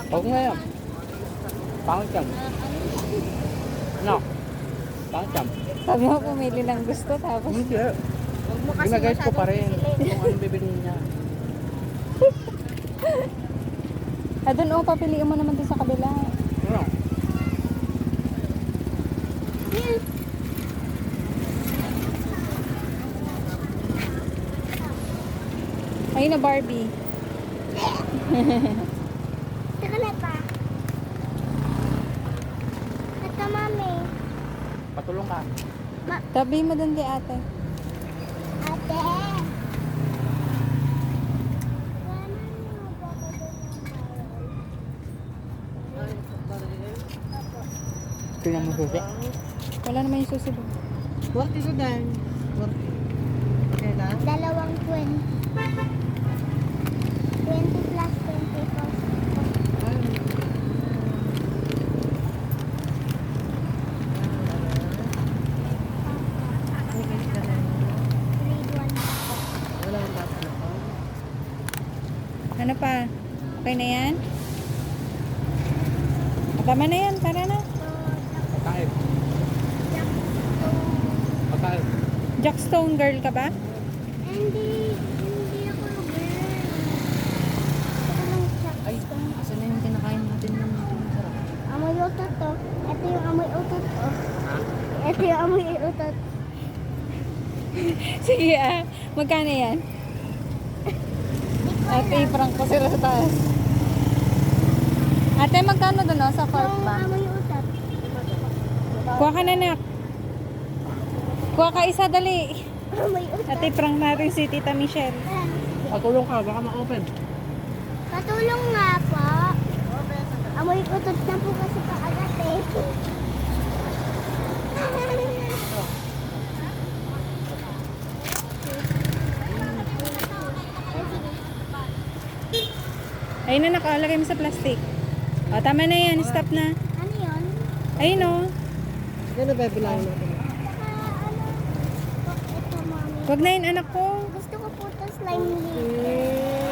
Huwag nga yan. Pangit yan. Ano? Pangit yan. Sabi mo pumili ng gusto tapos Hindi. Huwag mo kasi Ginagayad ko pa rin masyadong kung anong bibili niya. doon papiliin mo naman doon sa kabila. Ano? Ayun na Barbie. Saka na pa. Ito, mami. Patulong ka. Tabi mo doon kay ate. Ate. Tingnan mo susi. Wala naman yung susi doon. What is it then? What? Okay na? Dalawang 20. 20 plus 20 plus. Grade 1 ako. Wala ang bata na pa. Ano pa? Okay na yan? Tama na yan, tara na. Pagkain. Pagkain. Jackstone girl ka ba? Hindi ako girl. Ito lang Ay, Jackstone. asan na yung kinakain natin ng sarap? Amoy utot to. Ito yung amoy utot to. Ha? Ito yung amoy utot. Sige magkano yan? Ate, prank ko sila sa taas. Ate, magkano doon sa fourth Yung ba? amoy utot. Kuha ka na nak. Kuha ka isa, dali. Amoy utot. Ate, prank natin si Tita Michelle. Patulong ka, baka ma-open. Patulong nga po. Amoy utot na po kasi kaagat eh. Ayun na, nakalagay mo sa plastic. O, tama na yan. Stop na. Ano yun? Ayun o. Gano'n ba bilangin natin? Ito, mami. Wag na yun, anak ko. Gusto ko po ito slime liquid.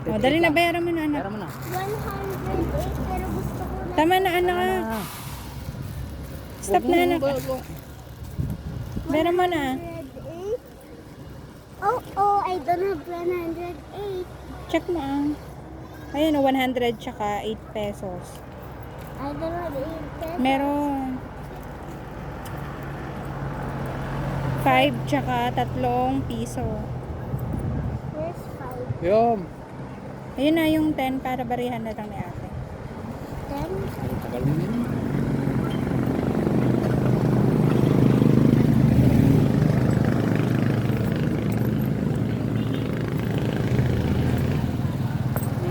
O, dali na, bayaran mo na, anak. Pera mo na. 108 pero gusto ko na. Tama na, anak. Stop na, anak. Bayaran mo na. 108? Oh, I don't have 108. Check mo Ayun o, 100 tsaka 8 pesos. I don't have 8 pesos. Meron. 5 tsaka 3 piso. Here's 5. Yum. Ayun na yung 10 para barihan na lang ni ate. 10. Tagal mo yun.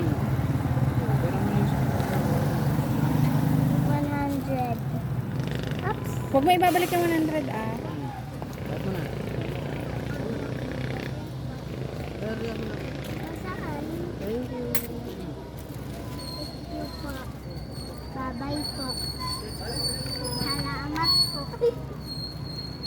Pera mo yun. 100. Oops. Huwag mo ibabalik yung 100 Lahat mo na. Pero